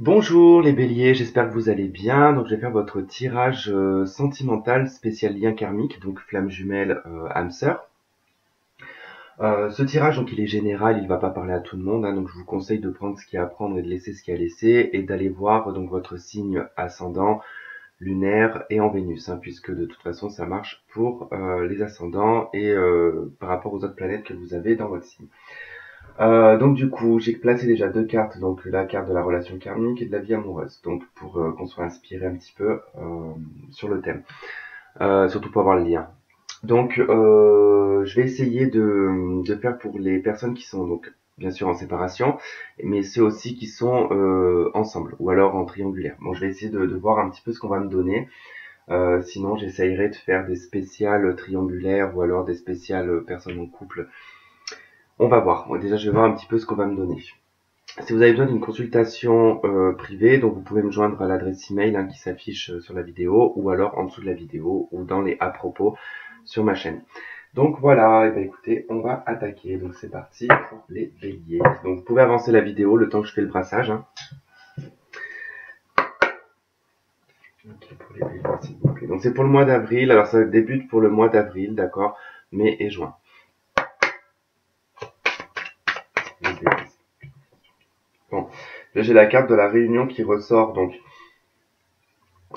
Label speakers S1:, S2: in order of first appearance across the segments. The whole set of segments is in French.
S1: Bonjour les béliers, j'espère que vous allez bien. Donc je vais faire votre tirage sentimental spécial lien karmique, donc flamme jumelle âme sœur. Ce tirage donc il est général, il va pas parler à tout le monde, hein, donc je vous conseille de prendre ce qu'il y a à prendre et de laisser ce qu'il y a à laisser et d'aller voir donc votre signe ascendant, lunaire et en Vénus, hein, puisque de toute façon ça marche pour les ascendants et par rapport aux autres planètes que vous avez dans votre signe. Donc du coup, j'ai placé déjà deux cartes, donc la carte de la relation karmique et de la vie amoureuse, donc pour qu'on soit inspiré un petit peu sur le thème, surtout pour avoir le lien. Donc je vais essayer de faire pour les personnes qui sont donc bien sûr en séparation, mais ceux aussi qui sont ensemble, ou alors en triangulaire. Bon, je vais essayer de voir un petit peu ce qu'on va me donner. Sinon, j'essayerai de faire des spéciales triangulaires ou alors des spéciales personnes en couple. On va voir. Moi, déjà, je vais voir un petit peu ce qu'on va me donner. Si vous avez besoin d'une consultation privée, donc vous pouvez me joindre à l'adresse email qui s'affiche sur la vidéo, ou alors en dessous de la vidéo, ou dans les à propos sur ma chaîne. Donc voilà, et ben écoutez, on va attaquer. Donc c'est parti pour les béliers. Donc vous pouvez avancer la vidéo le temps que je fais le brassage. Ok, pour les béliers, s'il vous plaît. Donc c'est pour le mois d'avril. Alors ça débute pour le mois d'avril, d'accord, mai et juin. Bon, là j'ai la carte de la réunion qui ressort, donc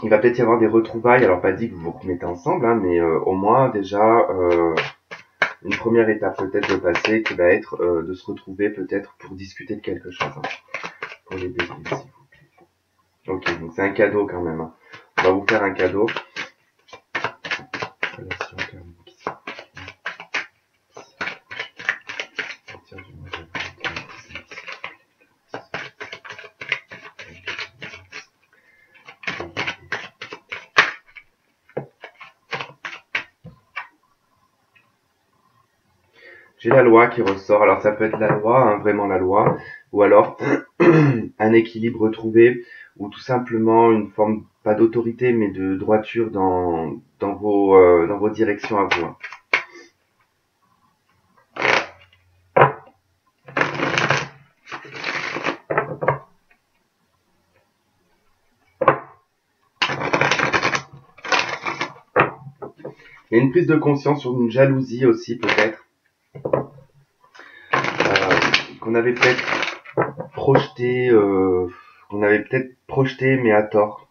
S1: il va peut-être y avoir des retrouvailles, alors pas dit que vous vous remettez ensemble, hein, mais au moins déjà une première étape peut-être de passer qui va être de se retrouver peut-être pour discuter de quelque chose. Pour les béliers, s'il vous plaît. Ok, donc c'est un cadeau quand même. On va vous faire un cadeau. Relation karmique. J'ai la loi qui ressort. Alors ça peut être la loi, hein, vraiment la loi, ou alors un équilibre retrouvé, ou tout simplement une forme, pas d'autorité, mais de droiture dans vos directions à vous. Il y a une prise de conscience sur une jalousie aussi peut-être, qu'on avait peut-être projeté, mais à tort.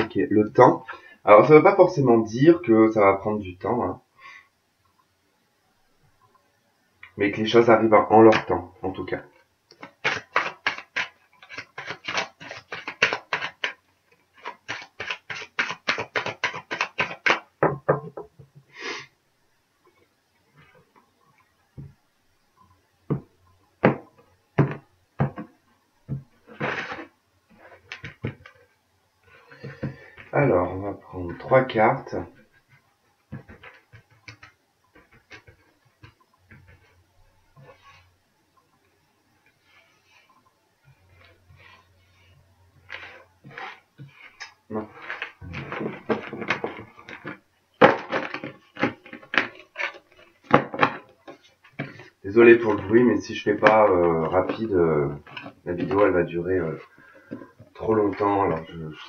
S1: Ok, le temps. Alors ça ne veut pas forcément dire que ça va prendre du temps, hein, mais que les choses arrivent en leur temps, en tout cas. Alors, on va prendre trois cartes. Non. Désolé pour le bruit, mais si je fais pas rapide, la vidéo elle va durer trop longtemps. Alors,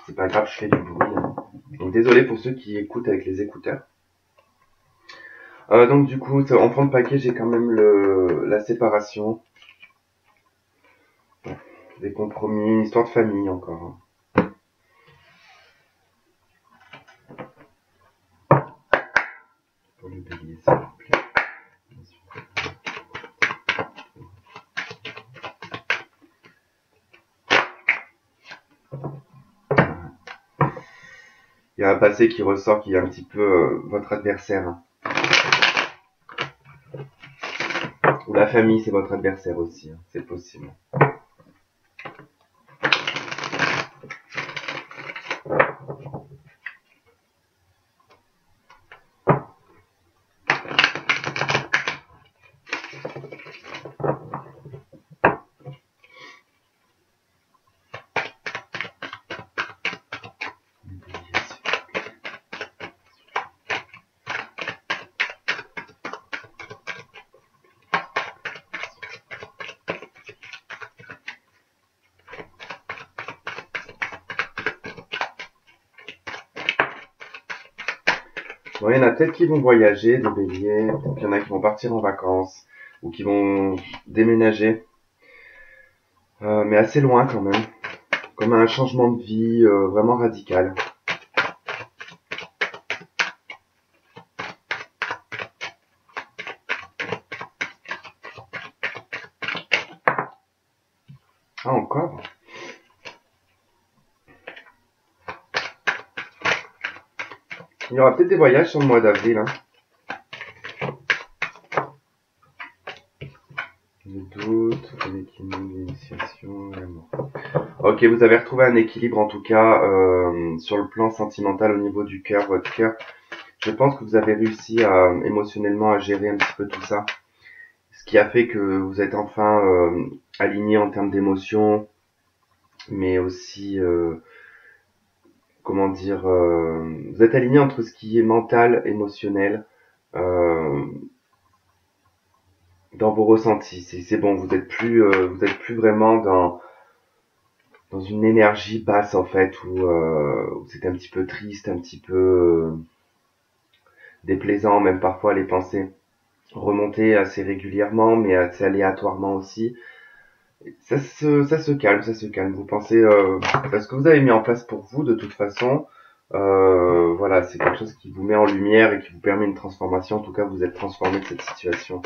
S1: c'est pas grave, je fais du bruit, hein. Donc désolé pour ceux qui écoutent avec les écouteurs. Donc du coup, en fond de paquet, j'ai quand même la séparation, des compromis, une histoire de famille encore. Pour le bélier, s'il vous plaît. Il y a un passé qui ressort qui est un petit peu votre adversaire, hein. Ou la famille, c'est votre adversaire aussi, hein. C'est possible. Bon, il y en a peut-être qui vont voyager, des béliers, peut-être qu'il y en a qui vont partir en vacances, ou qui vont déménager, mais assez loin quand même, comme un changement de vie vraiment radical. Ah, encore? Il y aura peut-être des voyages sur le mois d'avril, hein. Le doute, l'équilibre, l'initiation, l'amour. Ok, vous avez retrouvé un équilibre en tout cas sur le plan sentimental au niveau du cœur, votre cœur. Je pense que vous avez réussi émotionnellement à gérer un petit peu tout ça. Ce qui a fait que vous êtes enfin aligné en termes d'émotions, mais aussi, comment dire, vous êtes aligné entre ce qui est mental, émotionnel, euh, dans vos ressentis. C'est bon, vous êtes plus vraiment dans une énergie basse en fait, où c'est un petit peu triste, un petit peu déplaisant, même parfois les pensées remonter assez régulièrement, mais assez aléatoirement aussi. Ça se calme, ça se calme. Vous pensez, parce que vous avez mis en place pour vous de toute façon, voilà, c'est quelque chose qui vous met en lumière et qui vous permet une transformation. En tout cas, vous êtes transformé de cette situation.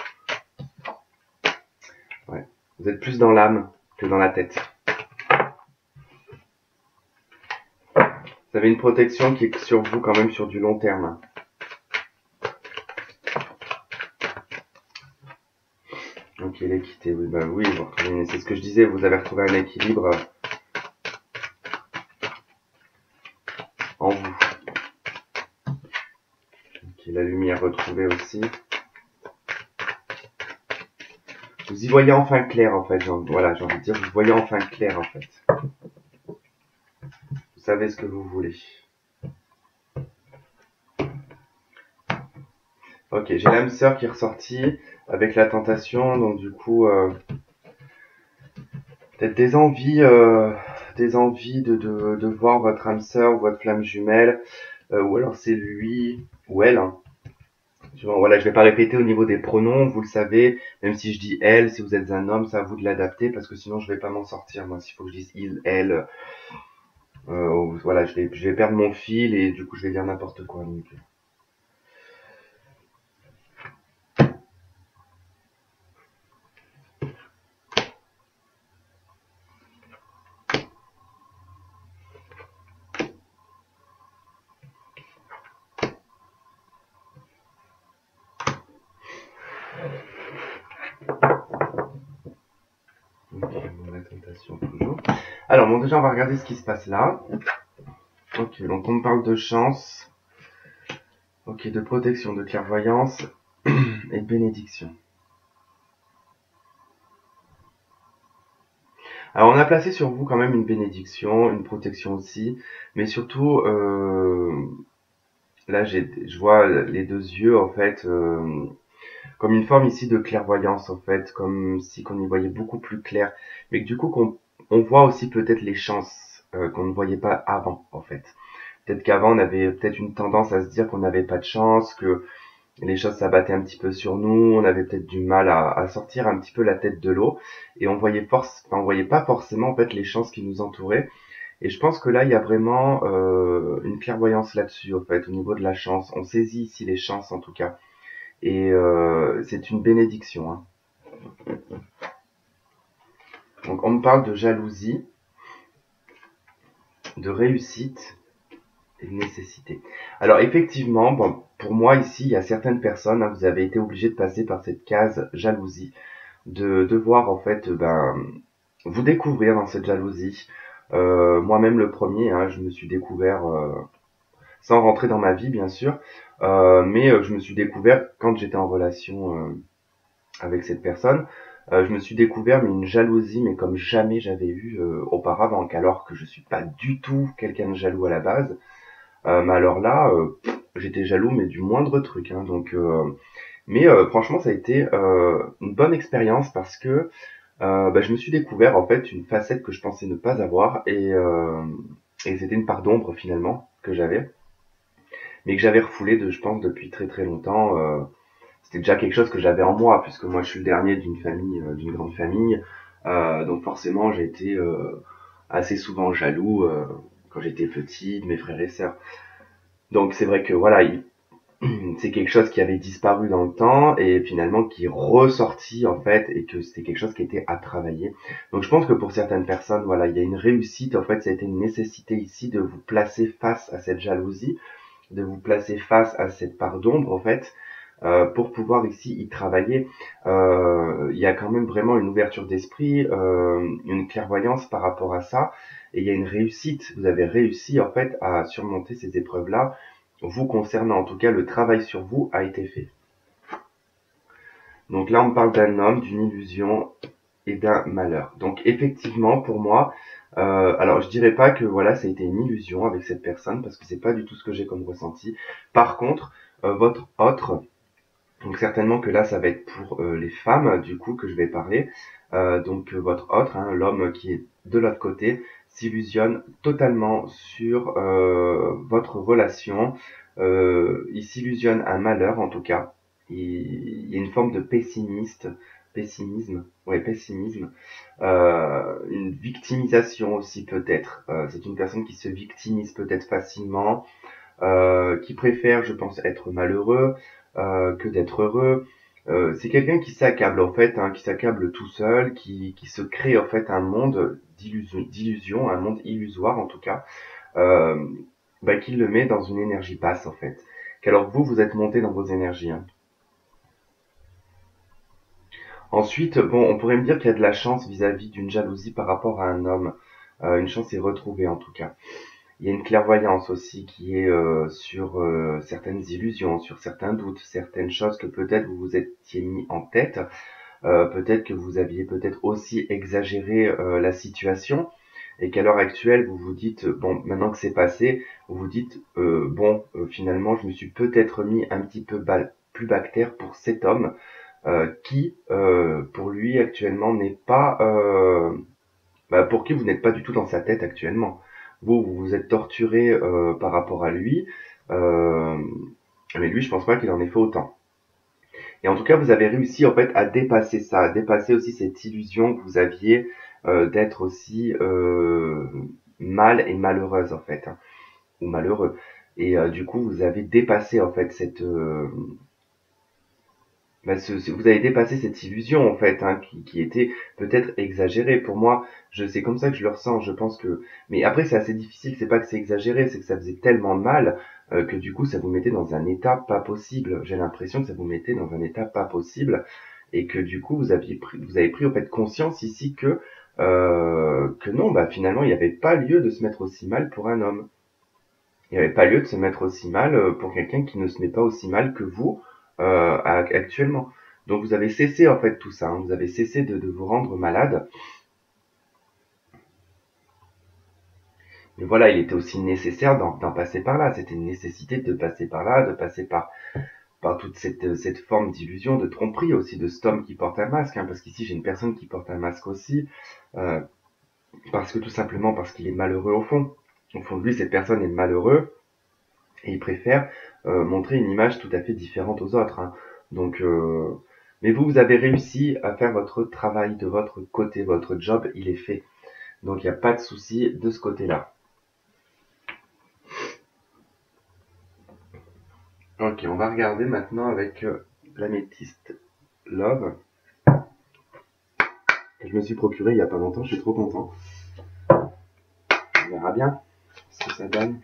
S1: Ouais. Vous êtes plus dans l'âme que dans la tête. Vous avez une protection qui est sur vous quand même sur du long terme. Ok, l'équité, oui, bah oui, c'est ce que je disais, vous avez retrouvé un équilibre en vous. Ok, la lumière retrouvée aussi. Vous y voyez enfin clair en fait, voilà, j'ai envie de dire, vous voyez enfin clair en fait. Vous savez ce que vous voulez. Ok, j'ai l'âme sœur qui est ressortie avec la tentation, donc du coup, peut-être des envies de voir votre âme sœur ou votre flamme jumelle, ou alors c'est lui ou elle, hein. Voilà, je vais pas répéter au niveau des pronoms, vous le savez, même si je dis elle, si vous êtes un homme, c'est à vous de l'adapter, parce que sinon je vais pas m'en sortir, moi, s'il faut que je dise il, elle, voilà, je vais perdre mon fil et du coup je vais dire n'importe quoi. Donc. Ok, bon, la tentation toujours. Alors bon, déjà on va regarder ce qui se passe là. Ok, donc on me parle de chance, ok, de protection, de clairvoyance et de bénédiction. Alors on a placé sur vous quand même une bénédiction, une protection aussi, mais surtout là je vois les deux yeux en fait comme une forme ici de clairvoyance en fait, comme si qu'on y voyait beaucoup plus clair, mais que du coup on voit aussi peut-être les chances qu'on ne voyait pas avant en fait. Peut-être qu'avant on avait peut-être une tendance à se dire qu'on n'avait pas de chance, que les choses s'abattaient un petit peu sur nous, on avait peut-être du mal à sortir un petit peu la tête de l'eau et on voyait pas forcément en fait les chances qui nous entouraient. Et je pense que là il y a vraiment une clairvoyance là-dessus en fait au niveau de la chance. On saisit ici les chances en tout cas et c'est une bénédiction, hein. Donc on me parle de jalousie, de réussite et de nécessité. Alors effectivement, bon, pour moi ici, il y a certaines personnes, hein, vous avez été obligés de passer par cette case jalousie, de devoir en fait, vous découvrir dans cette jalousie. Moi-même le premier, hein, je me suis découvert sans rentrer dans ma vie bien sûr, mais je me suis découvert quand j'étais en relation avec cette personne. Je me suis découvert mais une jalousie mais comme jamais j'avais eu auparavant, alors que je suis pas du tout quelqu'un de jaloux à la base. Mais alors là, j'étais jaloux mais du moindre truc, hein, donc mais franchement ça a été une bonne expérience parce que je me suis découvert en fait une facette que je pensais ne pas avoir et c'était une part d'ombre finalement que j'avais. mais que j'avais refoulé je pense, depuis très très longtemps. C'était déjà quelque chose que j'avais en moi, puisque moi je suis le dernier d'une famille, d'une grande famille. Donc forcément, j'ai été assez souvent jaloux quand j'étais petit de mes frères et sœurs. Donc c'est vrai que voilà, c'est quelque chose qui avait disparu dans le temps et finalement qui est ressorti en fait et que c'était quelque chose qui était à travailler. Donc je pense que pour certaines personnes, voilà, il y a une réussite, en fait, ça a été une nécessité ici de vous placer face à cette jalousie, de vous placer face à cette part d'ombre en fait, pour pouvoir ici y travailler. Il y a quand même vraiment une ouverture d'esprit, une clairvoyance par rapport à ça, et il y a une réussite. Vous avez réussi en fait à surmonter ces épreuves-là. Vous concernant, en tout cas, le travail sur vous a été fait. Donc là, on parle d'un homme, d'une illusion et d'un malheur. Donc effectivement, pour moi, alors je dirais pas que voilà, ça a été une illusion avec cette personne parce que c'est pas du tout ce que j'ai comme ressenti. Par contre, votre autre, donc certainement que là, ça va être pour les femmes du coup que je vais parler. Donc votre autre, hein, l'homme qui est de l'autre côté, s'illusionne totalement sur votre relation. Il s'illusionne un malheur en tout cas. Il y a une forme de pessimisme, une victimisation aussi peut-être. C'est une personne qui se victimise peut-être facilement, qui préfère, je pense, être malheureux que d'être heureux. C'est quelqu'un qui s'accable en fait, hein, qui s'accable tout seul, qui se crée en fait un monde d'illusion, un monde illusoire en tout cas, euh, qui le met dans une énergie basse en fait. Qu'alors vous êtes monté dans vos énergies. Hein. Ensuite, bon, on pourrait me dire qu'il y a de la chance vis-à-vis d'une jalousie par rapport à un homme. Une chance est retrouvée en tout cas. Il y a une clairvoyance aussi qui est sur certaines illusions, sur certains doutes, certaines choses que peut-être vous vous étiez mis en tête. Peut-être que vous aviez peut-être aussi exagéré la situation et qu'à l'heure actuelle vous vous dites bon, maintenant que c'est passé, vous vous dites bon, finalement je me suis peut-être mis un petit peu plus bactère pour cet homme qui pour lui actuellement n'est pas pour qui vous n'êtes pas du tout dans sa tête actuellement. Vous vous êtes torturé par rapport à lui, euh, mais lui je pense pas qu'il en ait fait autant. Et en tout cas, vous avez réussi en fait à dépasser ça, à dépasser aussi cette illusion que vous aviez d'être aussi mal et malheureuse en fait, hein, ou malheureux. Et du coup, vous avez dépassé en fait cette, vous avez dépassé cette illusion en fait, hein, qui était peut-être exagérée. Pour moi, c'est comme ça que je le ressens. Je pense que, mais après c'est assez difficile. C'est pas que c'est exagéré, c'est que ça faisait tellement mal que du coup ça vous mettait dans un état pas possible. J'ai l'impression que ça vous mettait dans un état pas possible et que du coup vous avez pris en fait conscience ici que non, finalement il n'y avait pas lieu de se mettre aussi mal pour un homme. Il n'y avait pas lieu de se mettre aussi mal pour quelqu'un qui ne se met pas aussi mal que vous actuellement. Donc vous avez cessé en fait tout ça, hein. Vous avez cessé de vous rendre malade. Mais voilà, il était aussi nécessaire d'en passer par là. C'était une nécessité de passer par là, de passer par toute cette forme d'illusion, de tromperie aussi de cet homme qui porte un masque. Hein, parce qu'ici j'ai une personne qui porte un masque aussi, euh, parce que tout simplement parce qu'il est malheureux au fond. Au fond de lui, cette personne est malheureuse. Et il préfère montrer une image tout à fait différente aux autres. Hein. Donc, mais vous avez réussi à faire votre travail de votre côté, votre job, il est fait. Donc, il n'y a pas de souci de ce côté-là. Ok, on va regarder maintenant avec l'améthyste Love. Que je me suis procuré il n'y a pas longtemps, je suis trop content. On verra bien ce que ça donne.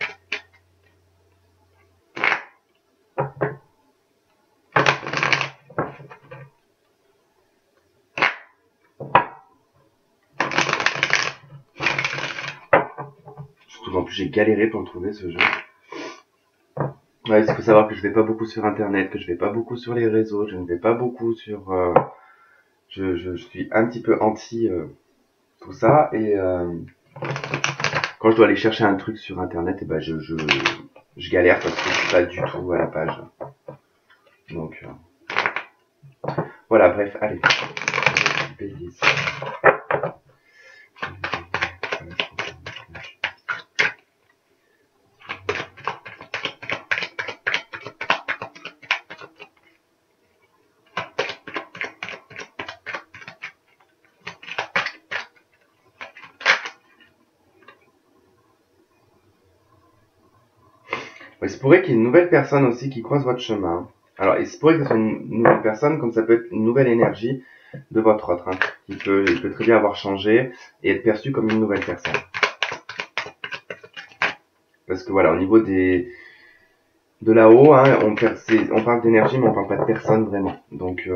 S1: Surtout qu'en plus j'ai galéré pour le trouver ce jeu. Ouais, il faut savoir que je vais pas beaucoup sur internet, que je vais pas beaucoup sur les réseaux, je ne vais pas beaucoup sur... je suis un petit peu anti tout ça et quand je dois aller chercher un truc sur internet, et je galère parce que je suis pas du tout à la page. Donc voilà, bref, allez. Il se pourrait qu'il y ait une nouvelle personne aussi qui croise votre chemin. Alors, il se pourrait que ce soit une nouvelle personne, comme ça peut être une nouvelle énergie de votre autre, hein, il peut très bien avoir changé et être perçu comme une nouvelle personne. Parce que voilà, au niveau de là-haut, hein, on parle d'énergie, mais on parle pas de personne vraiment. Donc,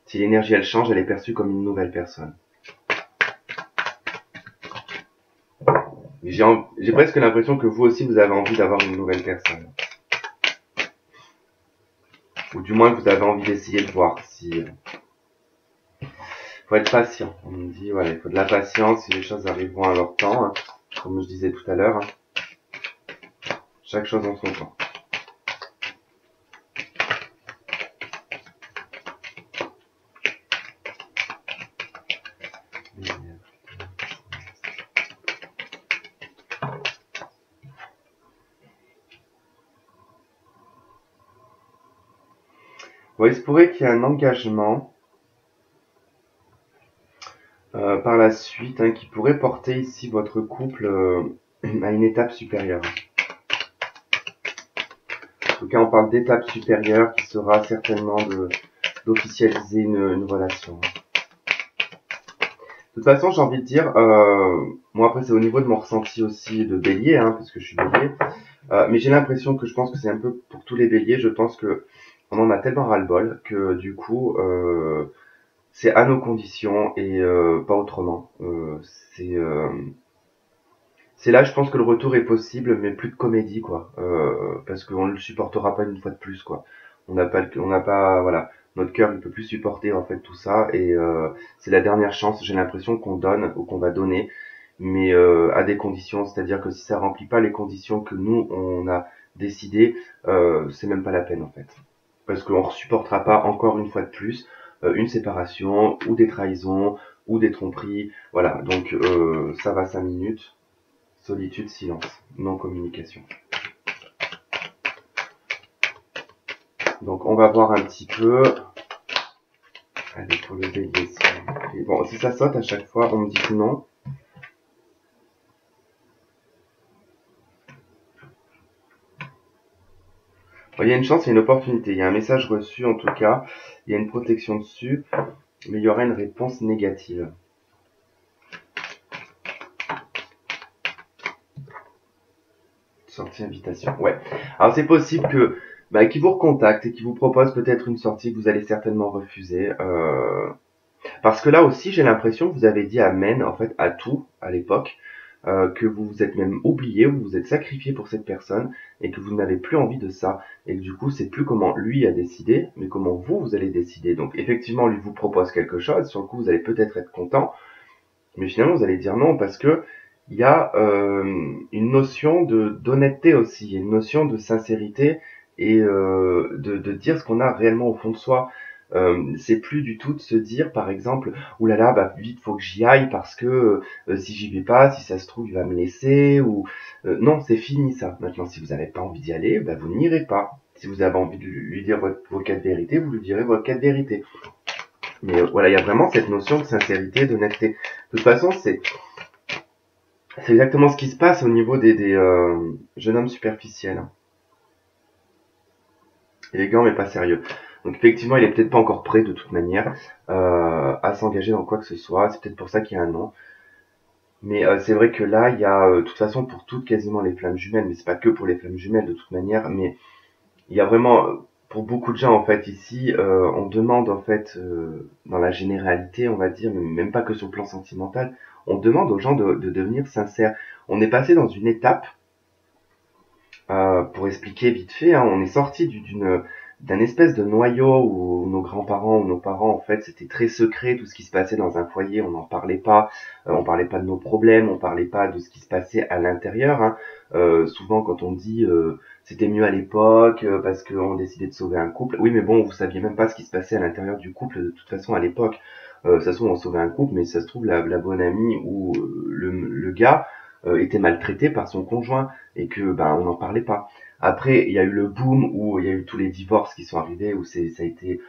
S1: si l'énergie elle change, elle est perçue comme une nouvelle personne. J'ai presque l'impression que vous aussi, vous avez envie d'avoir une nouvelle personne. Ou du moins que vous avez envie d'essayer de voir si... faut être patient. On me dit, voilà, il faut de la patience, si les choses arriveront à leur temps, hein, comme je disais tout à l'heure. Hein. Chaque chose en son temps. Bon, il se pourrait qu'il y ait un engagement par la suite, hein, qui pourrait porter ici votre couple à une étape supérieure. En tout cas, on parle d'étape supérieure qui sera certainement d'officialiser une relation. De toute façon, j'ai envie de dire, moi après c'est au niveau de mon ressenti aussi de bélier, hein, parce que je suis bélier, mais j'ai l'impression que je pense que c'est un peu pour tous les béliers, je pense que on en a tellement ras-le-bol que du coup, c'est à nos conditions et pas autrement. C'est là, je pense que le retour est possible, mais plus de comédie, quoi. Parce qu'on ne le supportera pas une fois de plus, quoi. Voilà, notre cœur ne peut plus supporter en fait tout ça, et c'est la dernière chance. J'ai l'impression qu'on donne ou qu'on va donner, mais à des conditions. C'est-à-dire que si ça remplit pas les conditions que nous on a décidé, c'est même pas la peine en fait, parce qu'on ne supportera pas encore une fois de plus une séparation ou des trahisons ou des tromperies. Voilà, donc ça va 5 minutes. Solitude, silence, non-communication. Donc on va voir un petit peu. Allez, pour le bélier. Bon, si ça saute à chaque fois, on me dit que non. Bon, il y a une chance, il y a une opportunité. Il y a un message reçu en tout cas. Il y a une protection dessus. Mais il y aura une réponse négative. Sortie invitation. Ouais. Alors c'est possible que qu'il vous recontacte et qu'il vous propose peut-être une sortie que vous allez certainement refuser. Parce que là aussi, j'ai l'impression que vous avez dit amen en fait à tout à l'époque, que vous vous êtes même oublié, vous vous êtes sacrifié pour cette personne et que vous n'avez plus envie de ça. Et que du coup, c'est plus comment lui a décidé, mais comment vous allez décider. Donc effectivement, lui vous propose quelque chose. Sur le coup, vous allez peut-être être content, mais finalement, vous allez dire non parce que il y a une notion d'honnêteté aussi, une notion de sincérité et de dire ce qu'on a réellement au fond de soi. C'est plus du tout de se dire par exemple oulala bah vite faut que j'y aille parce que si j'y vais pas, si ça se trouve il va me laisser ou non, c'est fini ça. Maintenant si vous n'avez pas envie d'y aller, bah vous n'irez pas. Si vous avez envie de lui dire vos quatre vérités, vous lui direz vos quatre vérités. Mais voilà, il y a vraiment cette notion de sincérité, d'honnêteté. De toute façon, c'est exactement ce qui se passe au niveau des jeunes hommes superficiels. Élégant mais pas sérieux. Donc effectivement, il est peut-être pas encore prêt de toute manière à s'engager dans quoi que ce soit. C'est peut-être pour ça qu'il y a un non. Mais c'est vrai que là, il y a de toute façon pour toutes quasiment les flammes jumelles, mais c'est pas que pour les flammes jumelles de toute manière, mais il y a vraiment pour beaucoup de gens en fait ici, on demande en fait dans la généralité, on va dire, mais même pas que sur le plan sentimental, on demande aux gens de devenir sincères. On est passé dans une étape, pour expliquer vite fait, hein, on est sorti d'un espèce de noyau où nos grands-parents ou nos parents, en fait, c'était très secret, tout ce qui se passait dans un foyer, on n'en parlait pas, on parlait pas de nos problèmes, on parlait pas de ce qui se passait à l'intérieur, hein. Souvent, quand on dit c'était mieux à l'époque, parce qu'on décidait de sauver un couple, oui, mais bon, vous saviez même pas ce qui se passait à l'intérieur du couple, de toute façon, à l'époque. Ça se trouve, on sauvait un couple, mais ça se trouve, la bonne amie ou le gars était maltraité par son conjoint, et que on n'en parlait pas. Après, il y a eu le boom où il y a eu tous les divorces qui sont arrivés, où c'était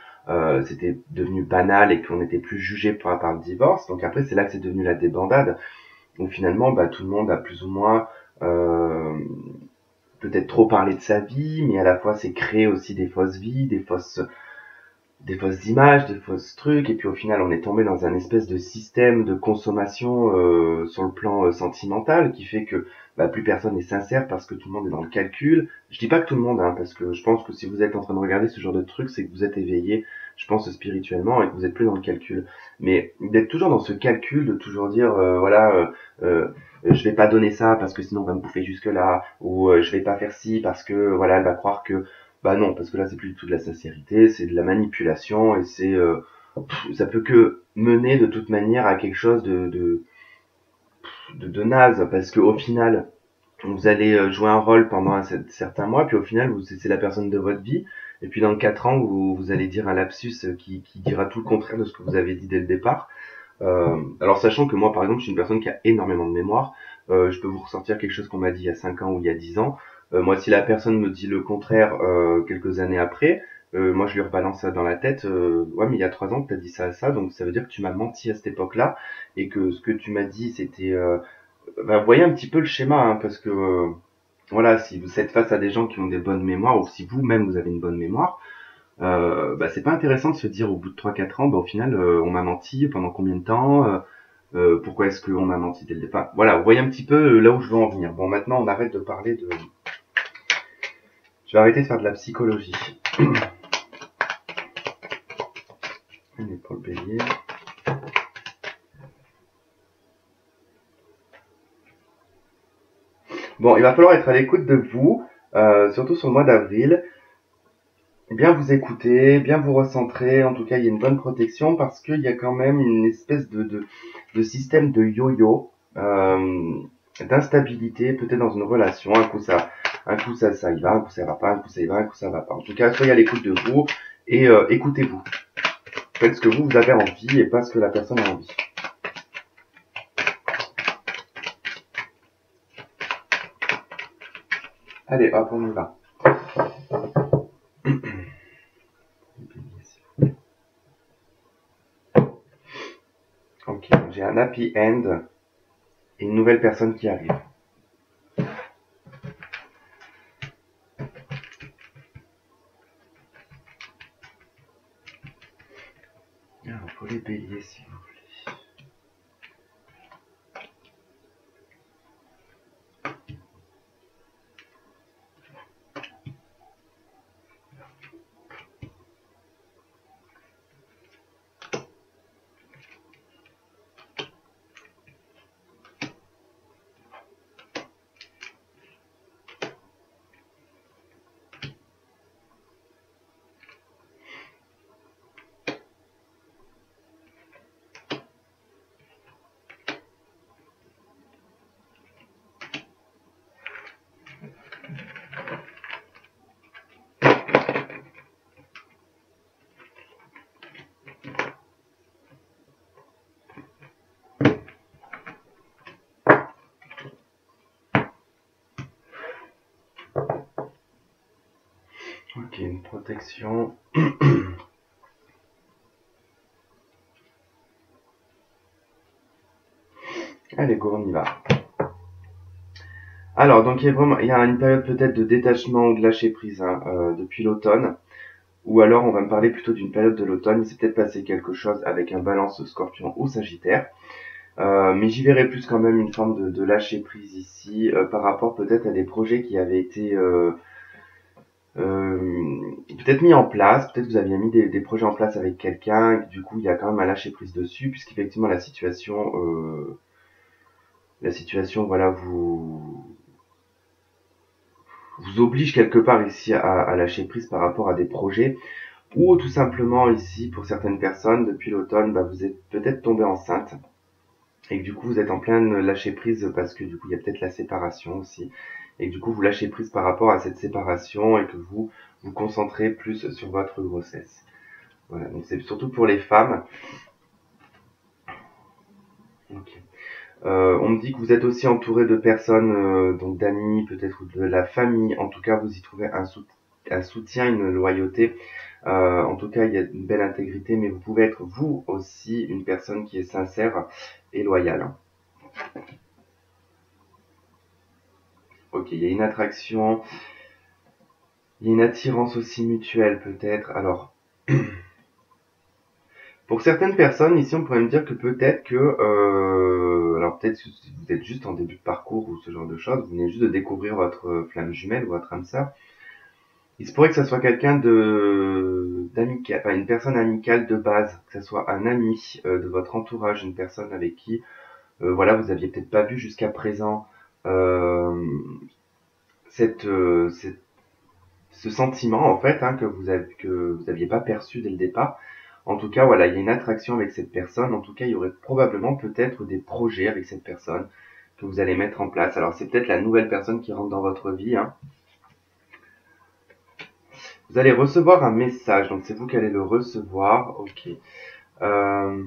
S1: devenu banal et qu'on n'était plus jugé par le divorce. Donc après, c'est là que c'est devenu la débandade, où finalement, tout le monde a plus ou moins peut-être trop parler de sa vie, mais à la fois c'est créer aussi des fausses vies, des fausses images, des fausses trucs, et puis au final on est tombé dans un espèce de système de consommation sur le plan sentimental qui fait que plus personne n'est sincère parce que tout le monde est dans le calcul. Je dis pas que tout le monde, hein, parce que je pense que si vous êtes en train de regarder ce genre de trucs, c'est que vous êtes éveillé, je pense spirituellement, et que vous êtes plus dans le calcul. Mais d'être toujours dans ce calcul, de toujours dire je vais pas donner ça parce que sinon on va me bouffer jusque là, ou je vais pas faire ci parce que voilà elle va croire que non, parce que là c'est plus du tout de la sincérité, c'est de la manipulation et ça peut que mener de toute manière à quelque chose de naze, parce que au final vous allez jouer un rôle pendant certain mois, puis au final c'est la personne de votre vie, et puis dans 4 ans vous allez dire un lapsus qui dira tout le contraire de ce que vous avez dit dès le départ. Alors sachant que moi par exemple je suis une personne qui a énormément de mémoire, je peux vous ressortir quelque chose qu'on m'a dit il y a 5 ans ou il y a 10 ans. Moi si la personne me dit le contraire quelques années après, moi je lui rebalance ça dans la tête, ouais mais il y a 3 ans que tu as dit ça à ça, donc ça veut dire que tu m'as menti à cette époque-là, et que ce que tu m'as dit c'était... vous voyez un petit peu le schéma, hein, parce que voilà, si vous êtes face à des gens qui ont des bonnes mémoires, ou si vous-même vous avez une bonne mémoire, c'est pas intéressant de se dire au bout de 3-4 ans, au final, on m'a menti pendant combien de temps, pourquoi est-ce qu'on m'a menti dès le départ. Voilà, vous voyez un petit peu là où je veux en venir. Bon, maintenant, on arrête de parler de... Je vais arrêter de faire de la psychologie. On est pour le bélier. Bon, il va falloir être à l'écoute de vous, surtout sur le mois d'avril. Bien vous écouter, bien vous recentrer. En tout cas, il y a une bonne protection parce qu'il y a quand même une espèce de système de yo-yo, d'instabilité, peut-être dans une relation. Un coup ça y va, un coup ça va pas, un coup ça y va, un coup ça va pas. En tout cas, soyez à l'écoute de vous et écoutez-vous. Faites ce que vous avez envie et pas ce que la personne a envie. Allez, hop, on y va. Ok, j'ai un happy end et une nouvelle personne qui arrive. Alors, pour les béliers, s'il vous plaît. Ok, une protection. Allez, go, on y va. Alors, donc il y a une période peut-être de détachement ou de lâcher prise, hein, depuis l'automne. Ou alors on va me parler plutôt d'une période de l'automne. Il s'est peut-être passé quelque chose avec un Balance, Scorpion ou Sagittaire. Mais j'y verrai plus quand même une forme de lâcher prise ici, par rapport peut-être à des projets qui avaient été peut-être mis en place. Peut-être que vous aviez mis des projets en place avec quelqu'un. Du coup, il y a quand même un lâcher prise dessus, puisqu'effectivement la situation, voilà, vous oblige quelque part ici à lâcher prise par rapport à des projets, ou tout simplement ici, pour certaines personnes, depuis l'automne, vous êtes peut-être tombé enceinte, et que du coup vous êtes en pleine lâcher prise parce que du coup il y a peut-être la séparation aussi, et que du coup vous lâchez prise par rapport à cette séparation et que vous vous concentrez plus sur votre grossesse. Voilà, donc c'est surtout pour les femmes. Ok. On me dit que vous êtes aussi entouré de personnes, donc d'amis, peut-être de la famille. En tout cas, vous y trouvez un soutien, une loyauté. En tout cas, il y a une belle intégrité, mais vous pouvez être vous aussi une personne qui est sincère et loyale. Ok, il y a une attraction, il y a une attirance aussi mutuelle peut-être. Alors, pour certaines personnes, ici, on pourrait me dire que peut-être que, alors peut-être que si vous êtes juste en début de parcours ou ce genre de choses, vous venez juste de découvrir votre flamme jumelle ou votre âme sœur. Il se pourrait que ça soit quelqu'un d'amical, enfin une personne amicale de base, que ce soit un ami de votre entourage, une personne avec qui, voilà, vous aviez peut-être pas vu jusqu'à présent euh, ce sentiment en fait hein, que vous aviez pas perçu dès le départ. En tout cas, voilà, il y a une attraction avec cette personne. En tout cas, il y aurait probablement peut-être des projets avec cette personne que vous allez mettre en place. Alors, c'est peut-être la nouvelle personne qui rentre dans votre vie. Hein. Vous allez recevoir un message, donc c'est vous qui allez le recevoir. Ok. Euh,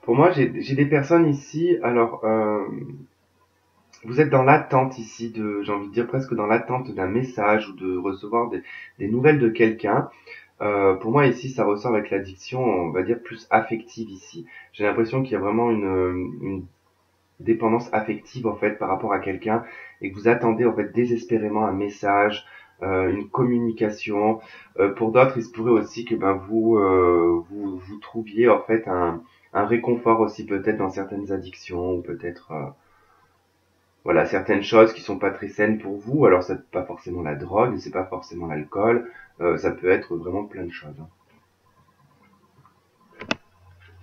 S1: pour moi, j'ai des personnes ici. Alors, vous êtes dans l'attente ici j'ai envie de dire presque dans l'attente d'un message ou de recevoir des nouvelles de quelqu'un. Pour moi ici, ça ressort avec l'addiction, on va dire plus affective ici. J'ai l'impression qu'il y a vraiment une dépendance affective en fait par rapport à quelqu'un et que vous attendez en fait désespérément un message, une communication. Pour d'autres, il se pourrait aussi que ben vous trouviez en fait un réconfort aussi peut-être dans certaines addictions ou peut-être voilà certaines choses qui sont pas très saines pour vous. Alors c'est pas forcément la drogue, c'est pas forcément l'alcool, ça peut être vraiment plein de choses. Hein.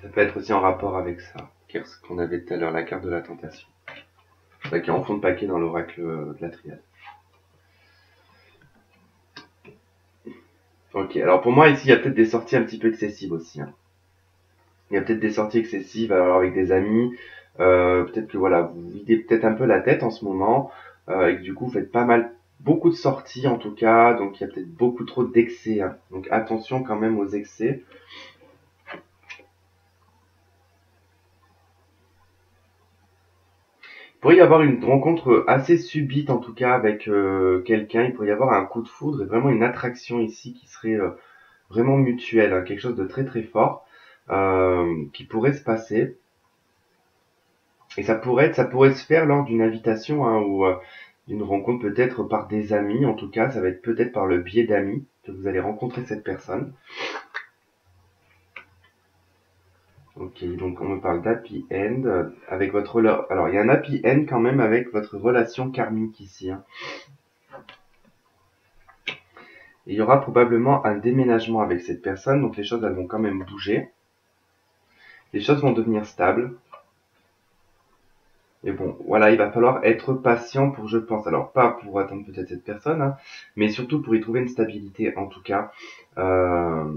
S1: Ça peut être aussi en rapport avec ça, ce qu'on avait tout à l'heure, la carte de la tentation. Ça qui est en fond de paquet dans l'oracle de la triade. Ok, alors pour moi ici il y a peut-être des sorties un petit peu excessives aussi. Hein. Il y a peut-être des sorties excessives alors avec des amis. Peut-être que voilà, vous videz peut-être un peu la tête en ce moment et que du coup vous faites pas mal, beaucoup de sorties en tout cas. Donc il y a peut-être beaucoup trop d'excès. Hein. Donc attention quand même aux excès. Il pourrait y avoir une rencontre assez subite en tout cas avec quelqu'un. Il pourrait y avoir un coup de foudre et vraiment une attraction ici qui serait vraiment mutuelle, hein, quelque chose de très très fort qui pourrait se passer. Et ça pourrait se faire lors d'une invitation hein, ou d'une rencontre peut-être par des amis. En tout cas, ça va être peut-être par le biais d'amis que vous allez rencontrer cette personne. Ok, donc on me parle d'happy end avec votre. Alors, il y a un happy end quand même avec votre relation karmique ici. Hein. Et il y aura probablement un déménagement avec cette personne, donc les choses elles vont quand même bouger. Les choses vont devenir stables. Et bon, voilà, il va falloir être patient pour, je pense, alors pas pour attendre peut-être cette personne, hein, mais surtout pour y trouver une stabilité en tout cas. Euh,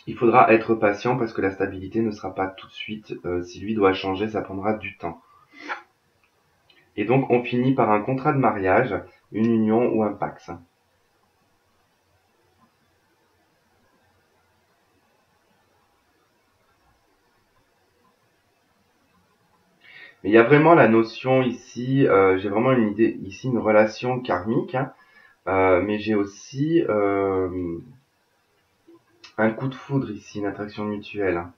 S1: il faudra être patient parce que la stabilité ne sera pas tout de suite. Si lui doit changer, ça prendra du temps. Et donc on finit par un contrat de mariage, une union ou un pax. Mais il y a vraiment la notion ici, j'ai vraiment une idée ici, une relation karmique, hein, mais j'ai aussi un coup de foudre ici, une attraction mutuelle. Hein.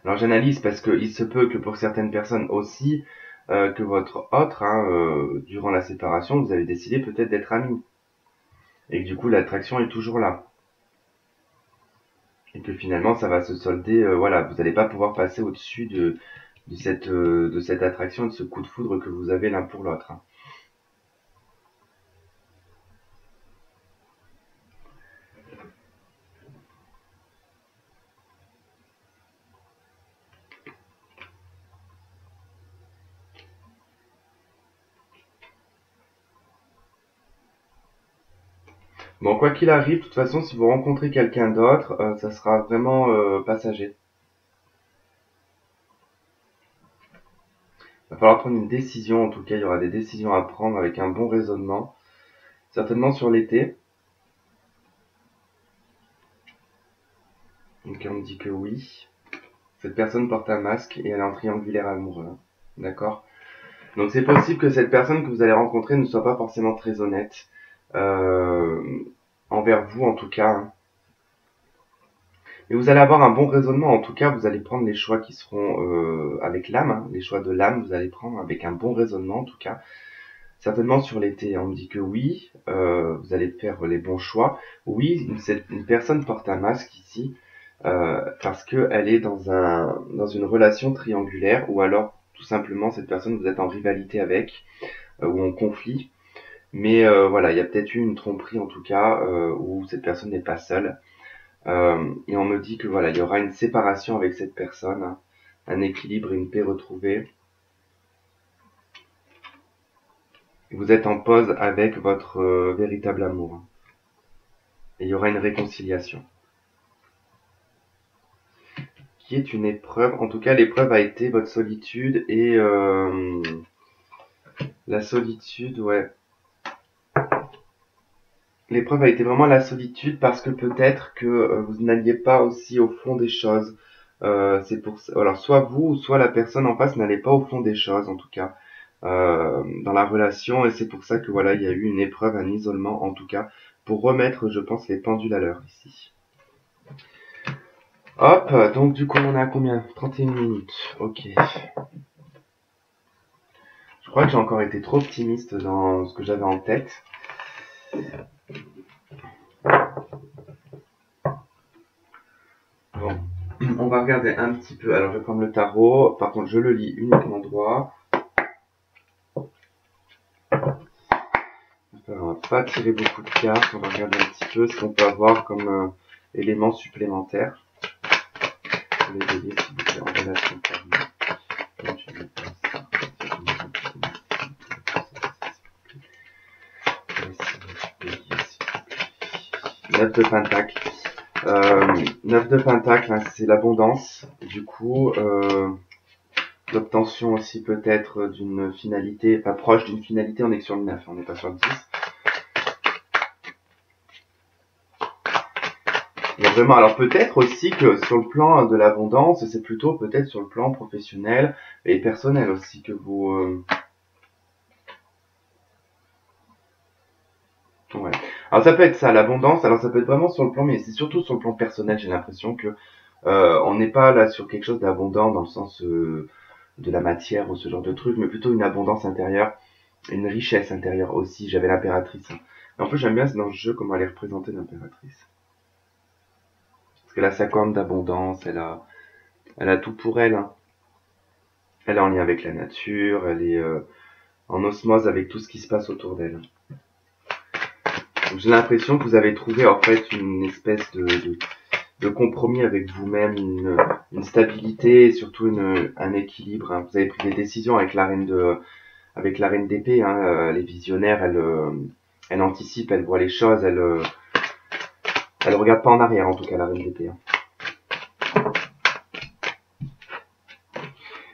S1: Alors j'analyse parce qu'il se peut que pour certaines personnes aussi, que votre autre, hein, durant la séparation, vous avez décidé peut-être d'être amis. Et que du coup l'attraction est toujours là. Et que finalement ça va se solder, voilà, vous n'allez pas pouvoir passer au-dessus de cette attraction, de ce coup de foudre que vous avez l'un pour l'autre. Hein. Bon, quoi qu'il arrive, de toute façon, si vous rencontrez quelqu'un d'autre, ça sera vraiment passager. Il va falloir prendre une décision, en tout cas, il y aura des décisions à prendre avec un bon raisonnement. Certainement sur l'été. Donc on me dit que oui. Cette personne porte un masque et elle est en triangulaire amoureux. D'accord? Donc c'est possible que cette personne que vous allez rencontrer ne soit pas forcément très honnête euh, envers vous en tout cas, hein. Mais vous allez avoir un bon raisonnement, en tout cas vous allez prendre les choix qui seront avec l'âme, hein. Les choix de l'âme vous allez prendre avec un bon raisonnement en tout cas. Certainement sur l'été, on me dit que oui, vous allez faire les bons choix. Oui, une personne porte un masque ici parce qu'elle est dans une relation triangulaire ou alors tout simplement cette personne vous êtes en rivalité avec ou en conflit. Mais voilà, il y a peut-être eu une tromperie en tout cas où cette personne n'est pas seule. Et on me dit que voilà, il y aura une séparation avec cette personne, hein, un équilibre et une paix retrouvée. Vous êtes en pause avec votre véritable amour, hein. Et il y aura une réconciliation. Qui est une épreuve. En tout cas, l'épreuve a été votre solitude et la solitude, ouais. L'épreuve a été vraiment la solitude parce que peut-être que vous n'alliez pas aussi au fond des choses. C'est pour ça. Alors soit vous, soit la personne en face n'allait pas au fond des choses, en tout cas, dans la relation, et c'est pour ça que voilà, il y a eu une épreuve, un isolement, en tout cas, pour remettre, je pense, les pendules à l'heure ici. Hop, donc du coup on est à combien? 31 minutes, ok. Je crois que j'ai encore été trop optimiste dans ce que j'avais en tête. Bon, on va regarder un petit peu. Alors je vais prendre le tarot, par contre je le lis uniquement droit. On va pas tirer beaucoup de cartes, on va regarder un petit peu ce qu'on peut avoir comme élément supplémentaire. Je vais les aider s'il vous plaît en relation karmique. Neuf de Pentacle. 9 de Pentacle, hein, c'est l'abondance. Du coup, l'obtention aussi peut-être d'une finalité, pas proche d'une finalité, on est que sur le 9, on n'est pas sur le 10. Mais vraiment, alors peut-être aussi que sur le plan de l'abondance, c'est plutôt peut-être sur le plan professionnel et personnel aussi que vous... Ouais. Alors ça peut être ça, l'abondance, alors ça peut être vraiment sur le plan, mais c'est surtout sur le plan personnel, j'ai l'impression que on n'est pas là sur quelque chose d'abondant dans le sens de la matière ou ce genre de truc, mais plutôt une abondance intérieure, une richesse intérieure aussi. J'avais l'impératrice, hein. Et en plus j'aime bien dans le jeu comment elle est représentée l'impératrice. Parce qu'elle a sa corne d'abondance, elle a tout pour elle, hein. Elle est en lien avec la nature, elle est en osmose avec tout ce qui se passe autour d'elle. Donc j'ai l'impression que vous avez trouvé en fait une espèce de compromis avec vous-même, une stabilité et surtout un équilibre, hein. Vous avez pris des décisions avec avec la reine d'épée, hein. Les visionnaires, elle anticipe, elle voit les choses, elle regarde pas en arrière en tout cas la reine d'épée, hein.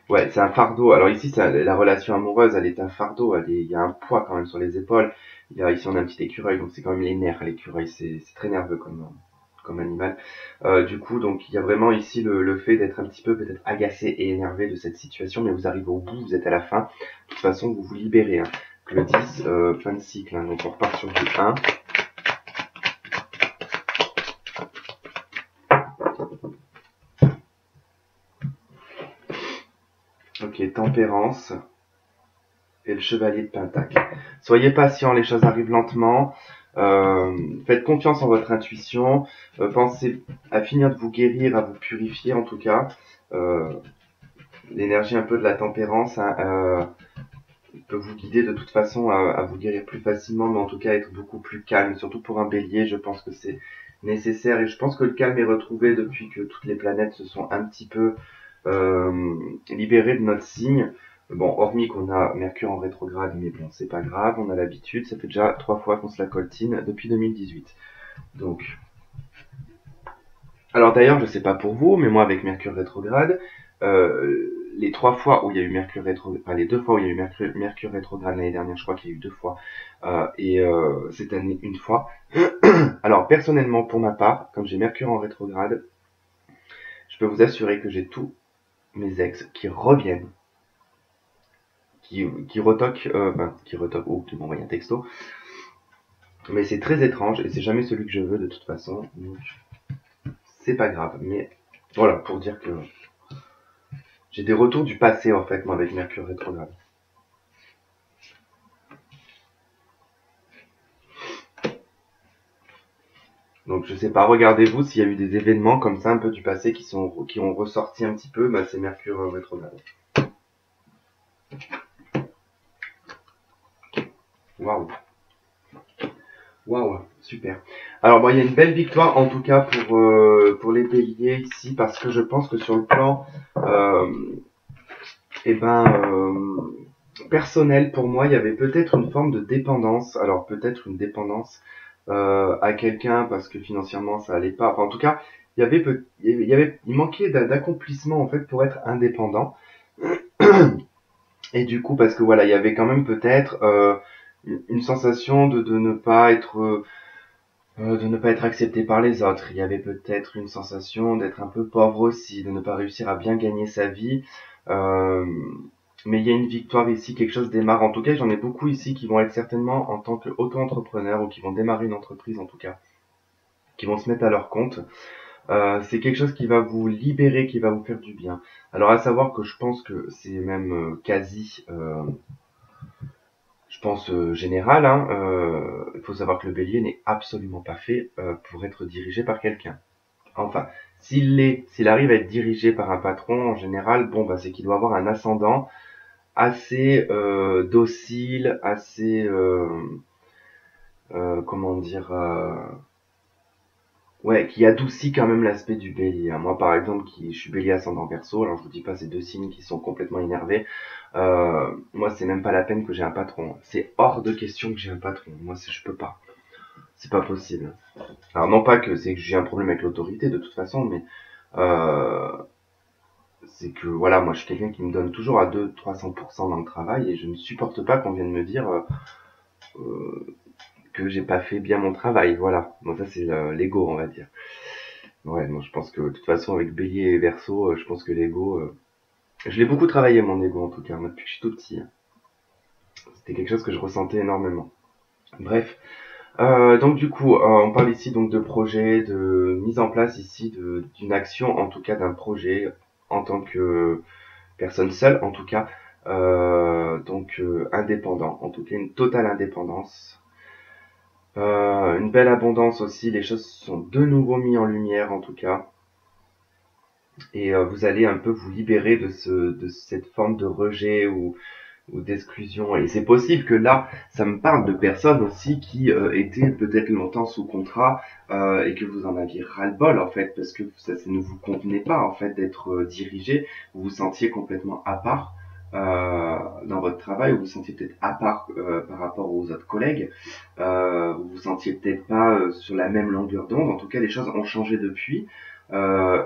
S1: Ouais, c'est un fardeau. Alors ici, la relation amoureuse, elle est un fardeau. Il y a un poids quand même sur les épaules. Ici, on a un petit écureuil, donc c'est quand même les nerfs. L'écureuil, c'est très nerveux comme animal. Du coup, donc il y a vraiment ici le fait d'être un petit peu peut-être agacé et énervé de cette situation, mais vous arrivez au bout, vous êtes à la fin. De toute façon, vous vous libérez, hein. Le 10, fin de cycle, hein. Donc on repart sur du 1. Ok, tempérance et le chevalier de Pentacle. Soyez patient, les choses arrivent lentement. Faites confiance en votre intuition. Pensez à finir de vous guérir, à vous purifier en tout cas. L'énergie un peu de la tempérance, hein, peut vous guider de toute façon à vous guérir plus facilement, mais en tout cas à être beaucoup plus calme. Surtout pour un bélier, je pense que c'est nécessaire. Et je pense que le calme est retrouvé depuis que toutes les planètes se sont un petit peu libérées de notre signe. Bon, hormis qu'on a Mercure en rétrograde, mais bon, c'est pas grave, on a l'habitude. Ça fait déjà 3 fois qu'on se la coltine depuis 2018. Donc, alors d'ailleurs, je sais pas pour vous, mais moi avec Mercure rétrograde, les 3 fois où il y a eu Mercure rétrograde, enfin les 2 fois où il y a eu Mercure rétrograde l'année dernière, je crois qu'il y a eu 2 fois, et cette année une fois. Alors personnellement, pour ma part, comme j'ai Mercure en rétrograde, je peux vous assurer que j'ai tous mes ex qui reviennent qui retoque, ou qui m'envoie un texto. Mais c'est très étrange et c'est jamais celui que je veux de toute façon. Donc c'est pas grave. Mais voilà, pour dire que j'ai des retours du passé en fait, moi, avec Mercure rétrograde. Donc je sais pas, regardez-vous s'il y a eu des événements comme ça un peu du passé qui ont ressorti un petit peu, bah c'est Mercure rétrograde. Waouh. Waouh, super. Alors bon, il y a une belle victoire en tout cas pour les béliers ici, parce que je pense que sur le plan euh, eh ben personnel, pour moi, il y avait peut-être une forme de dépendance. Alors peut-être une dépendance à quelqu'un parce que financièrement ça allait pas. Enfin, en tout cas, il manquait d'accomplissement en fait pour être indépendant. Et du coup, parce que voilà, il y avait quand même peut-être une sensation de ne pas être accepté par les autres. Il y avait peut-être une sensation d'être un peu pauvre aussi, de ne pas réussir à bien gagner sa vie. Euh, mais il y a une victoire ici, quelque chose démarre. En tout cas, j'en ai beaucoup ici qui vont être certainement en tant qu'auto-entrepreneurs ou qui vont démarrer une entreprise en tout cas, qui vont se mettre à leur compte. C'est quelque chose qui va vous libérer, qui va vous faire du bien. Alors à savoir que je pense que c'est même je pense général. Hein, il faut savoir que le bélier n'est absolument pas fait pour être dirigé par quelqu'un. Enfin, s'il arrive à être dirigé par un patron, en général, bon, bah, c'est qu'il doit avoir un ascendant assez docile, assez, comment dire, ouais, qui adoucit quand même l'aspect du bélier. Hein. Moi, par exemple, je suis bélier ascendant Verseau, alors je vous dis pas ces deux signes qui sont complètement énervés. Moi, c'est même pas la peine que j'ai un patron. C'est hors de question que j'ai un patron. Moi, je peux pas. C'est pas possible. Alors non pas que c'est que j'ai un problème avec l'autorité de toute façon, mais euh, c'est que voilà, moi je suis quelqu'un qui me donne toujours à 200-300% dans le travail et je ne supporte pas qu'on vienne me dire que j'ai pas fait bien mon travail. Voilà, bon ça c'est l'ego on va dire. Ouais, moi je pense que de toute façon avec Bélier et Verseau, je pense que l'ego, je l'ai beaucoup travaillé mon ego en tout cas, moi depuis que je suis tout petit. Hein. C'était quelque chose que je ressentais énormément. Bref, donc du coup, on parle ici donc de projet, de mise en place ici d'une action, en tout cas d'un projet en tant que personne seule, en tout cas, indépendant, en tout cas une totale indépendance, une belle abondance aussi. Les choses sont de nouveau mises en lumière, en tout cas, et vous allez un peu vous libérer de cette forme de rejet ou d'exclusion. Et c'est possible que là, ça me parle de personnes aussi qui étaient peut-être longtemps sous contrat et que vous en aviez ras-le-bol en fait, parce que ça ne vous convenait pas en fait d'être dirigé, vous vous sentiez complètement à part dans votre travail, vous vous sentiez peut-être à part par rapport aux autres collègues, vous vous sentiez peut-être pas sur la même longueur d'onde, en tout cas les choses ont changé depuis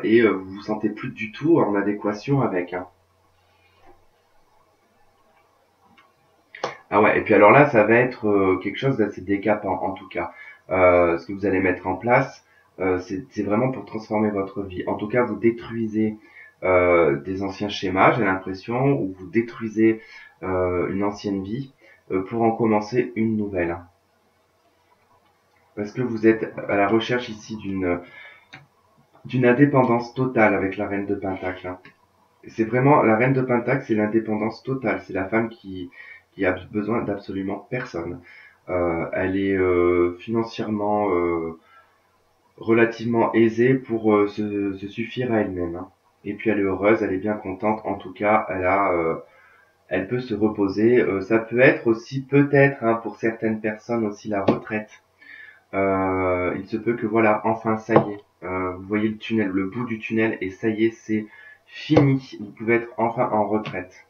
S1: et vous vous sentez plus du tout en adéquation avec. Hein. Ah ouais, et puis alors là, ça va être quelque chose d'assez décapant, en tout cas. Ce que vous allez mettre en place, c'est vraiment pour transformer votre vie. En tout cas, vous détruisez des anciens schémas, j'ai l'impression, ou vous détruisez une ancienne vie pour en commencer une nouvelle. Hein. Parce que vous êtes à la recherche ici d'une indépendance totale avec la reine de Pentacle. Hein. C'est vraiment la reine de Pentacle, c'est l'indépendance totale. C'est la femme qui a besoin d'absolument personne. Elle est financièrement relativement aisée pour se suffire à elle-même. Hein. Et puis elle est heureuse, elle est bien contente. En tout cas, elle peut se reposer. Ça peut être aussi peut-être hein, pour certaines personnes aussi la retraite. Il se peut que voilà, enfin ça y est, vous voyez le tunnel, le bout du tunnel et ça y est, c'est fini. Vous pouvez être enfin en retraite.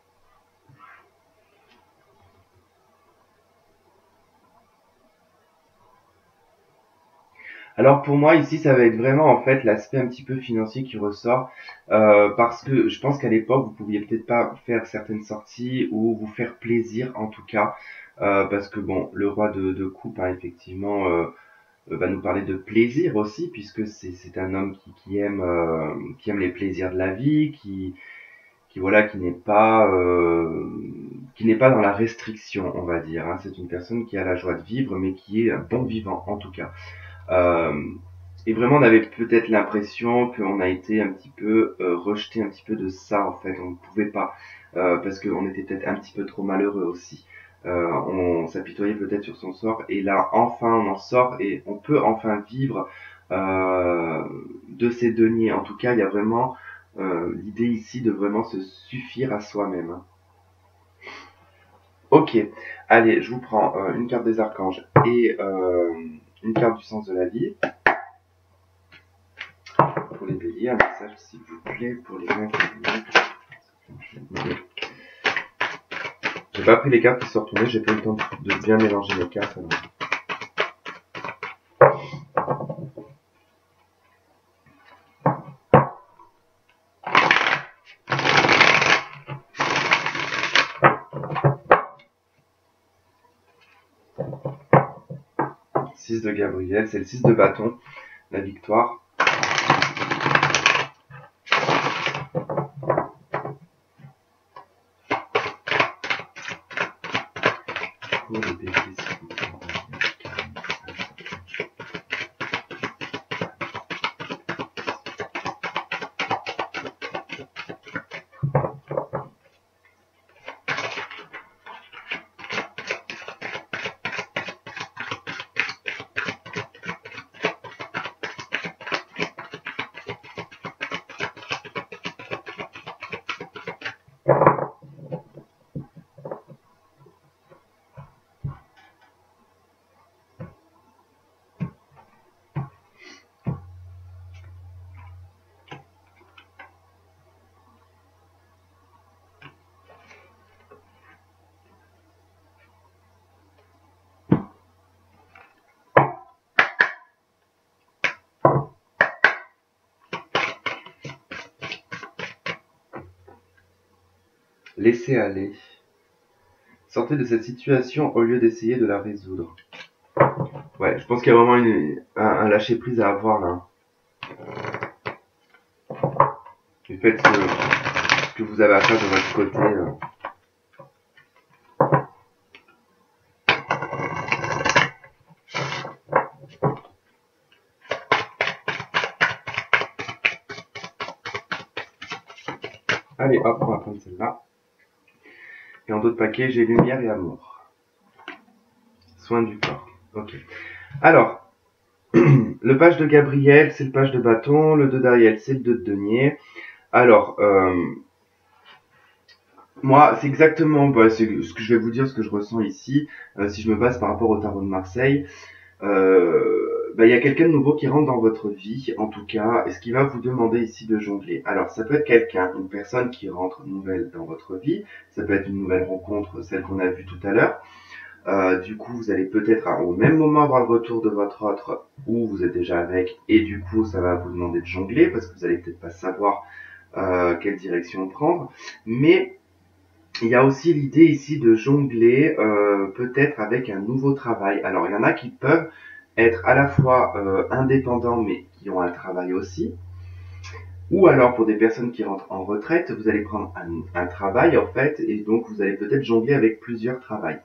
S1: Alors pour moi ici ça va être vraiment en fait l'aspect un petit peu financier qui ressort parce que je pense qu'à l'époque vous pouviez peut-être pas faire certaines sorties ou vous faire plaisir en tout cas parce que bon le roi de coupe hein, effectivement va nous parler de plaisir aussi puisque c'est un homme qui aime les plaisirs de la vie qui voilà qui n'est pas qui n'est pas dans la restriction, on va dire. Hein. C'est une personne qui a la joie de vivre, mais qui est un bon vivant, en tout cas. Et vraiment, on avait peut-être l'impression qu'on a été un petit peu rejeté un petit peu de ça, en fait. On ne pouvait pas, parce qu'on était peut-être un petit peu trop malheureux aussi. On s'apitoyait peut-être sur son sort, et là, enfin, on en sort, et on peut enfin vivre de ses deniers. En tout cas, il y a vraiment l'idée ici de vraiment se suffire à soi-même. Hein. Ok, allez, je vous prends une carte des archanges et une carte du sens de la vie. Pour les béliers, un message s'il vous plaît pour les incarnés. J'ai pas pris les cartes qui sont retournées, j'ai pas eu le temps de bien mélanger les cartes. Alors. 6 de Gabriel, c'est le 6 de bâton, la victoire. Pour les béliers, s'il vous plaît. Laissez aller. Sortez de cette situation au lieu d'essayer de la résoudre. Ouais, je pense qu'il y a vraiment un lâcher-prise à avoir là. Et faites ce que vous avez à faire de votre côté. Allez, hop, on va prendre celle-là. Et en d'autres paquets, j'ai lumière et amour. Soin du corps. Ok. Alors, le page de Gabriel, c'est le page de bâton. Le 2 d'Ariel, c'est le 2 de denier. Alors, moi, c'est exactement c'est ce que je vais vous dire, ce que je ressens ici. Si je me base par rapport au tarot de Marseille, il y a quelqu'un de nouveau qui rentre dans votre vie, en tout cas, et ce qui va vous demander ici de jongler. Alors, ça peut être quelqu'un, une personne qui rentre nouvelle dans votre vie, ça peut être une nouvelle rencontre, celle qu'on a vue tout à l'heure. Du coup, vous allez peut-être au même moment avoir le retour de votre autre, ou vous êtes déjà avec, et du coup, ça va vous demander de jongler, parce que vous allez peut-être pas savoir quelle direction prendre. Mais il y a aussi l'idée ici de jongler peut-être avec un nouveau travail. Alors, il y en a qui peuvent être à la fois indépendants, mais qui ont un travail aussi. Ou alors, pour des personnes qui rentrent en retraite, vous allez prendre un travail, en fait, et donc vous allez peut-être jongler avec plusieurs travails.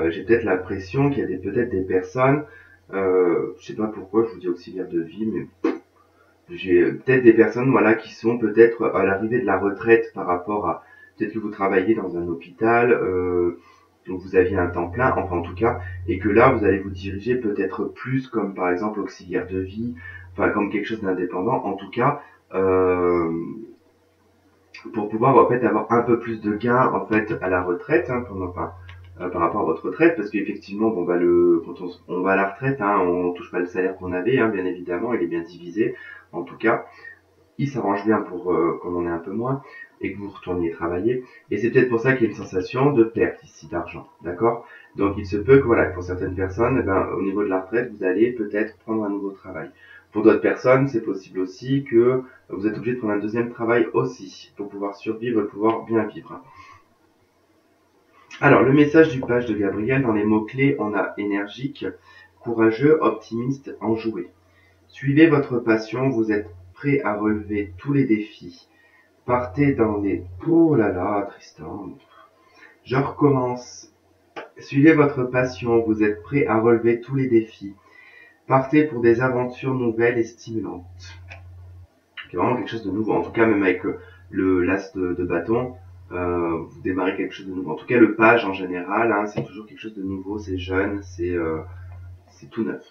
S1: J'ai peut-être l'impression qu'il y a peut-être des personnes, je sais pas pourquoi je vous dis auxiliaire de vie, mais j'ai peut-être des personnes voilà qui sont peut-être à l'arrivée de la retraite par rapport à peut-être que vous travaillez dans un hôpital, donc vous aviez un temps plein, enfin en tout cas, et que là vous allez vous diriger peut-être plus comme par exemple auxiliaire de vie, enfin comme quelque chose d'indépendant, en tout cas pour pouvoir en fait avoir un peu plus de gains en fait à la retraite, hein, par rapport à votre retraite, parce qu'effectivement, bon bah quand on va à la retraite, hein, on touche pas le salaire qu'on avait, hein, bien évidemment, il est bien divisé. En tout cas, il s'arrange bien pour qu'on en ait un peu moins et que vous retourniez travailler. Et c'est peut-être pour ça qu'il y a une sensation de perte ici d'argent, d'accord? Donc il se peut que voilà, pour certaines personnes, au niveau de la retraite, vous allez peut-être prendre un nouveau travail. Pour d'autres personnes, c'est possible aussi que vous êtes obligé de prendre un deuxième travail aussi pour pouvoir survivre et pouvoir bien vivre. Alors, le message du page de Gabriel, dans les mots-clés, on a énergique, courageux, optimiste, enjoué. Suivez votre passion, vous êtes prêt à relever tous les défis. Partez dans les... Oh là là, Tristan. Je recommence. Suivez votre passion, vous êtes prêt à relever tous les défis. Partez pour des aventures nouvelles et stimulantes. C'est vraiment quelque chose de nouveau. En tout cas, même avec l'as de bâton, vous démarrez quelque chose de nouveau. En tout cas, le page en général, hein, c'est toujours quelque chose de nouveau, c'est jeune, c'est tout neuf.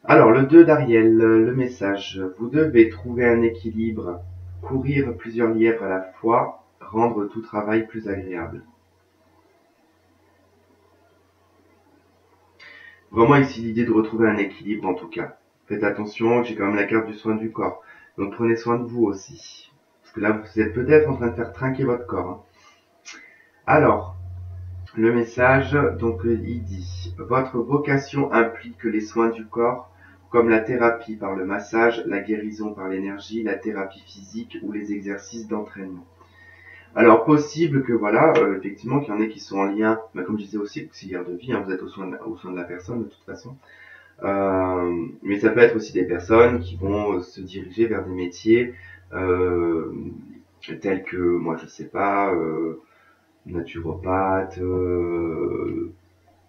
S1: Alors, le 2 d'Ariel, le message. Vous devez trouver un équilibre, courir plusieurs lièvres à la fois, rendre tout travail plus agréable. Vraiment ici l'idée de retrouver un équilibre en tout cas. Faites attention, j'ai quand même la carte du soin du corps. Donc prenez soin de vous aussi. Parce que là, vous êtes peut-être en train de faire trinquer votre corps, hein. Alors, le message, donc il dit, votre vocation implique les soins du corps, comme la thérapie par le massage, la guérison par l'énergie, la thérapie physique ou les exercices d'entraînement. Alors possible que voilà, effectivement, qu'il y en ait qui sont en lien, comme je disais aussi, auxiliaire de vie, hein, vous êtes au soin de la personne de toute façon. Mais ça peut être aussi des personnes qui vont se diriger vers des métiers tels que, moi je sais pas, naturopathe,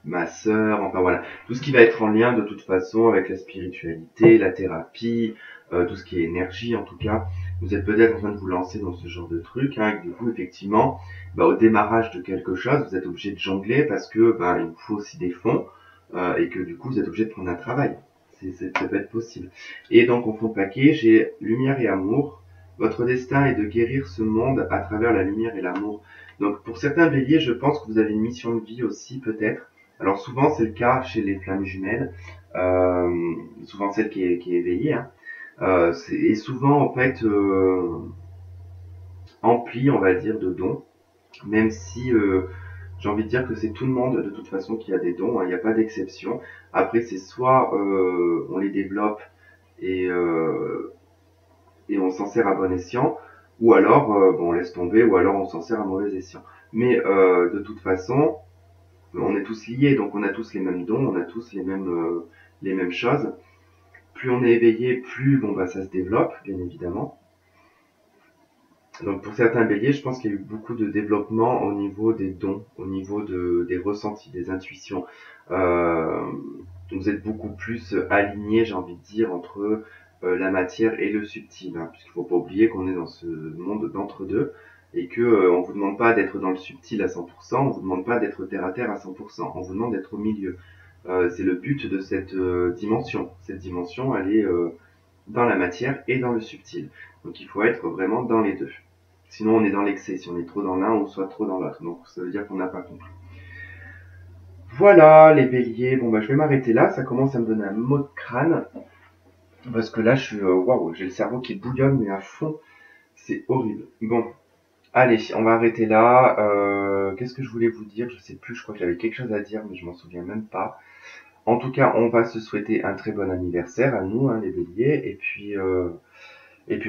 S1: masseur, enfin voilà, tout ce qui va être en lien de toute façon avec la spiritualité, la thérapie, tout ce qui est énergie en tout cas. Vous êtes peut-être en train de vous lancer dans ce genre de truc, hein, et du coup effectivement, au démarrage de quelque chose, vous êtes obligé de jongler parce que il vous faut aussi des fonds et que du coup vous êtes obligé de prendre un travail. Ça peut être possible. Et donc en fond paquet, j'ai lumière et amour. Votre destin est de guérir ce monde à travers la lumière et l'amour. Donc pour certains béliers, je pense que vous avez une mission de vie aussi peut-être. Alors souvent c'est le cas chez les flammes jumelles, souvent celle qui est éveillée, hein. Et souvent en fait empli, on va dire, de dons, même si j'ai envie de dire que c'est tout le monde de toute façon qui a des dons, hein, il n'y a pas d'exception. Après c'est soit on les développe et, euh, et on s'en sert à bon escient, ou alors on laisse tomber, ou alors on s'en sert à mauvais escient. Mais de toute façon, on est tous liés, donc on a tous les mêmes dons, on a tous les mêmes choses. Plus on est éveillé, plus ça se développe, bien évidemment. Donc pour certains béliers, je pense qu'il y a eu beaucoup de développement au niveau des dons, au niveau des ressentis, des intuitions. Euh, vous êtes beaucoup plus alignés, j'ai envie de dire, entre la matière et le subtil, hein, puisqu'il ne faut pas oublier qu'on est dans ce monde d'entre-deux et que on vous demande pas d'être dans le subtil à 100%, on vous demande pas d'être terre à terre à 100%, on vous demande d'être au milieu. C'est le but de cette dimension. Cette dimension, elle est dans la matière et dans le subtil. Donc il faut être vraiment dans les deux. Sinon on est dans l'excès, si on est trop dans l'un ou soit trop dans l'autre. Donc ça veut dire qu'on n'a pas compris. Voilà les béliers, je vais m'arrêter là, ça commence à me donner un mot de crâne. Parce que là je suis, waouh, j'ai le cerveau qui bouillonne mais à fond, c'est horrible. Bon, allez, on va arrêter là. Qu'est-ce que je voulais vous dire? Je sais plus, je crois que j'avais quelque chose à dire mais je m'en souviens même pas. En tout cas, on va se souhaiter un très bon anniversaire à nous, hein, les béliers, et puis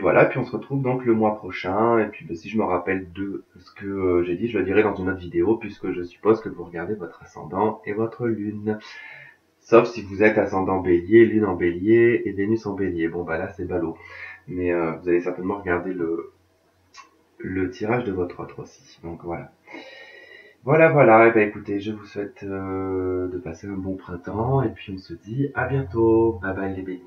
S1: voilà, puis on se retrouve donc le mois prochain, et puis si je me rappelle de ce que j'ai dit, je le dirai dans une autre vidéo, puisque je suppose que vous regardez votre ascendant et votre lune. Sauf si vous êtes ascendant bélier, lune en bélier et Vénus en bélier. Bon là c'est ballot. Mais vous allez certainement regarder le tirage de votre autre aussi. Donc voilà. Voilà, et écoutez, je vous souhaite de passer un bon printemps, et puis on se dit à bientôt. Bye bye les béliers.